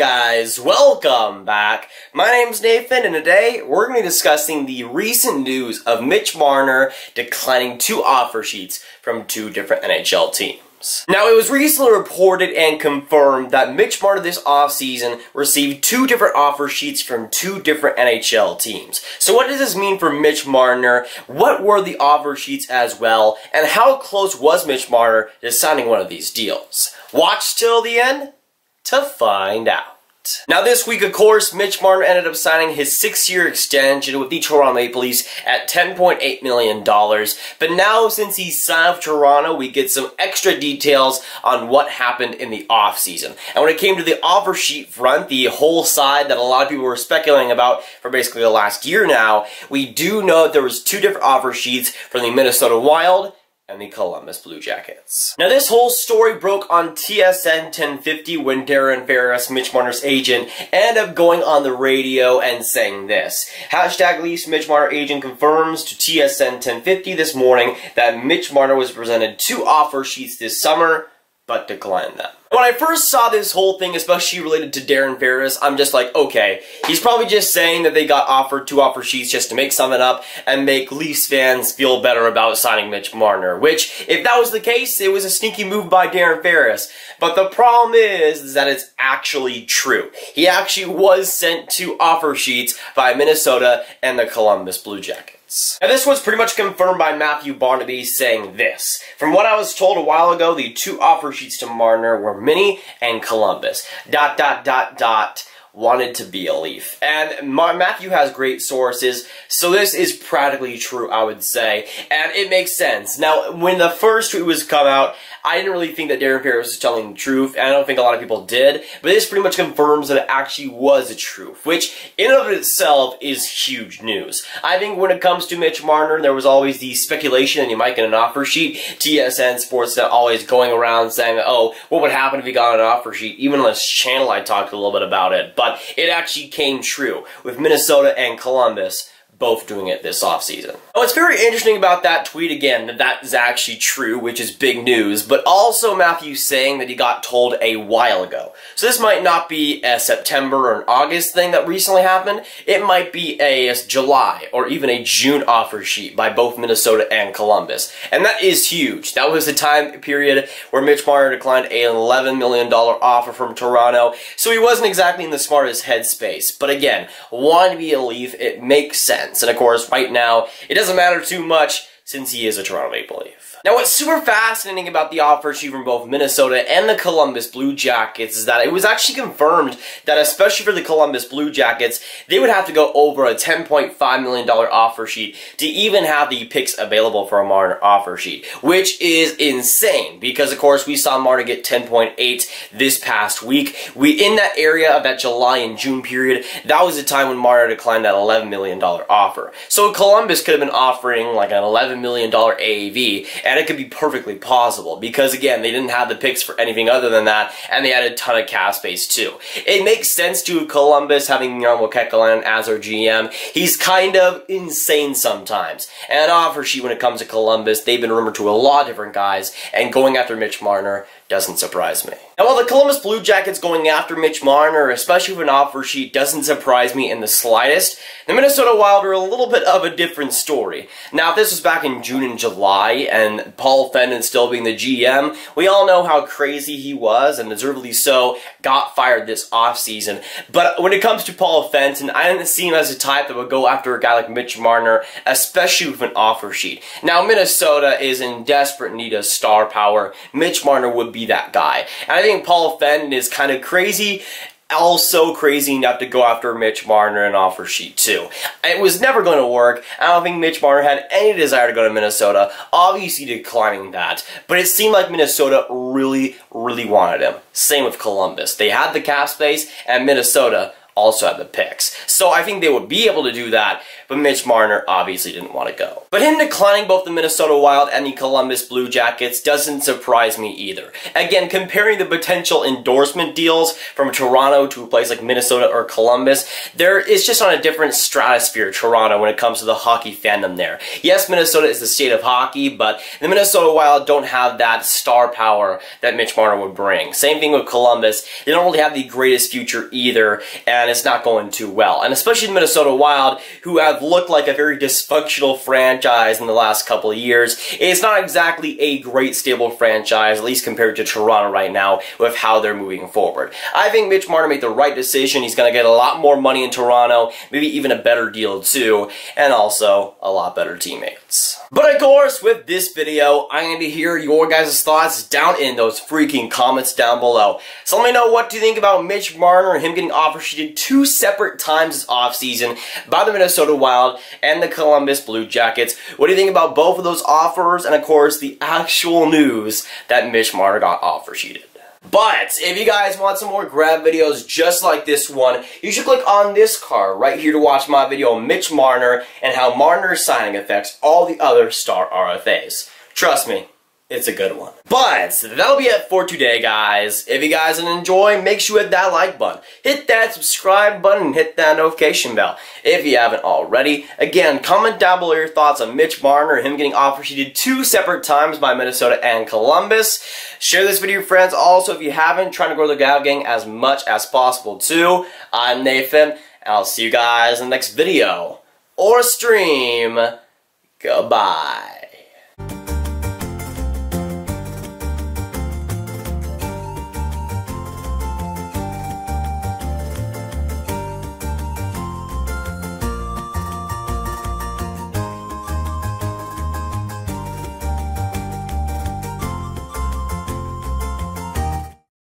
guys, welcome back. My name's Nathan, and today we're going to be discussing the recent news of Mitch Marner declining 2 offer sheets from 2 different NHL teams. Now, it was recently reported and confirmed that Mitch Marner this offseason received 2 different offer sheets from 2 different NHL teams. So what does this mean for Mitch Marner? What were the offer sheets as well? And how close was Mitch Marner to signing one of these deals? Watch till the end to find out. Now this week, of course, Mitch Marner ended up signing his 6-year extension with the Toronto Maple Leafs at $10.8 million. But now, since he signed with Toronto, we get some extra details on what happened in the offseason. And when it came to the offer sheet front, the whole side that a lot of people were speculating about for basically the last year now, we do know that there was 2 different offer sheets from the Minnesota Wild and the Columbus Blue Jackets. Now this whole story broke on TSN 1050 when Darren Ferris, Mitch Marner's agent, ended up going on the radio and saying this. Hashtag Leafs Mitch Marner agent confirms to TSN 1050 this morning that Mitch Marner was presented 2 offer sheets this summer, but declined them. When I first saw this whole thing, especially related to Darren Ferris, I'm just like, okay, he's probably just saying that they got offered 2 offer sheets just to make something up and make Leafs fans feel better about signing Mitch Marner, which, if that was the case, it was a sneaky move by Darren Ferris. But the problem is that it's actually true. He actually was sent 2 offer sheets by Minnesota and the Columbus Blue Jackets. Now this was pretty much confirmed by Matthew Barnaby saying this. From what I was told a while ago, the 2 offer sheets to Marner were Minnie and Columbus. ... wanted to be a Leaf. And Matthew has great sources, so this is practically true, I would say. And it makes sense. Now, when the first tweet was come out, I didn't really think that Darren Ferris was telling the truth, and I don't think a lot of people did, but this pretty much confirms that it actually was the truth, which in and of itself is huge news. I think when it comes to Mitch Marner, there was always the speculation that he might get an offer sheet. TSN Sportsnet always going around saying, oh, what would happen if he got an offer sheet? Even on this channel I talked a little bit about it, but it actually came true with Minnesota and Columbus both doing it this offseason. What's very interesting about that tweet, again, that is actually true, which is big news, but also Matthew saying that he got told a while ago. So this might not be a September or an August thing that recently happened. It might be a July or even a June offer sheet by both Minnesota and Columbus. And that is huge. That was the time period where Mitch Marner declined an $11 million offer from Toronto, so he wasn't exactly in the smartest headspace. But again, wanting to be a Leaf, it makes sense. And of course, right now, it doesn't matter too much since he is a Toronto Maple Leaf. Now, what's super fascinating about the offer sheet from both Minnesota and the Columbus Blue Jackets is that it was actually confirmed that, especially for the Columbus Blue Jackets, they would have to go over a $10.5 million offer sheet to even have the picks available for a Marner offer sheet, which is insane because, of course, we saw Marner get 10.8 this past week. In that area of that July and June period, that was the time when Marner declined that $11 million offer. So Columbus could have been offering like an $11 million AAV, and it could be perfectly possible because, again, they didn't have the picks for anything other than that, and they had a ton of cap space too. It makes sense to Columbus having Jarmo Kekalainen as their GM. He's kind of insane sometimes. And an offer sheet when it comes to Columbus, they've been rumored to a lot of different guys, and going after Mitch Marner doesn't surprise me. Now, while the Columbus Blue Jackets going after Mitch Marner, especially with an offer sheet, doesn't surprise me in the slightest, the Minnesota Wild are a little bit of a different story. Now, if this was back in June and July, and Paul Fenton still being the GM, we all know how crazy he was, and deservedly so, got fired this offseason. But when it comes to Paul Fenton, I didn't see him as a type that would go after a guy like Mitch Marner, especially with an offer sheet. Now, Minnesota is in desperate need of star power. Mitch Marner would be that guy. And I think Paul Fenton is kind of crazy, also crazy enough to go after Mitch Marner and offer sheet too. It was never going to work. I don't think Mitch Marner had any desire to go to Minnesota, obviously declining that. But it seemed like Minnesota really wanted him. Same with Columbus. They had the cap space, and Minnesota also had the picks. So I think they would be able to do that, but Mitch Marner obviously didn't want to go. But him declining both the Minnesota Wild and the Columbus Blue Jackets doesn't surprise me either. Again, comparing the potential endorsement deals from Toronto to a place like Minnesota or Columbus, it's just on a different stratosphere, Toronto, when it comes to the hockey fandom there. Yes, Minnesota is the state of hockey, but the Minnesota Wild don't have that star power that Mitch Marner would bring. Same thing with Columbus. They don't really have the greatest future either, and it's not going too well. And especially the Minnesota Wild, who have looked like a very dysfunctional franchise in the last couple of years. It's not exactly a great stable franchise, at least compared to Toronto right now, with how they're moving forward. I think Mitch Marner made the right decision. He's going to get a lot more money in Toronto, maybe even a better deal too, and also a lot better teammates. But of course, with this video, I need to hear your guys' thoughts down in those freaking comments down below. So let me know, what do you think about Mitch Marner and him getting offer sheeted 2 separate times this offseason by the Minnesota Wild and the Columbus Blue Jackets? What do you think about both of those offers, and of course the actual news that Mitch Marner got offer sheeted? But if you guys want some more Grav videos just like this one, you should click on this card right here to watch my video on Mitch Marner and how Marner's signing affects all the other star RFAs. Trust me, it's a good one. But that'll be it for today, guys. If you guys enjoy, make sure you hit that like button, hit that subscribe button, and hit that notification bell if you haven't already. Again, comment down below your thoughts on Mitch Marner, him getting offer sheeted 2 separate times by Minnesota and Columbus. Share this video with your friends. Also, if you haven't, trying to grow the Grav gang as much as possible too. I'm Nathan, and I'll see you guys in the next video or stream. Goodbye.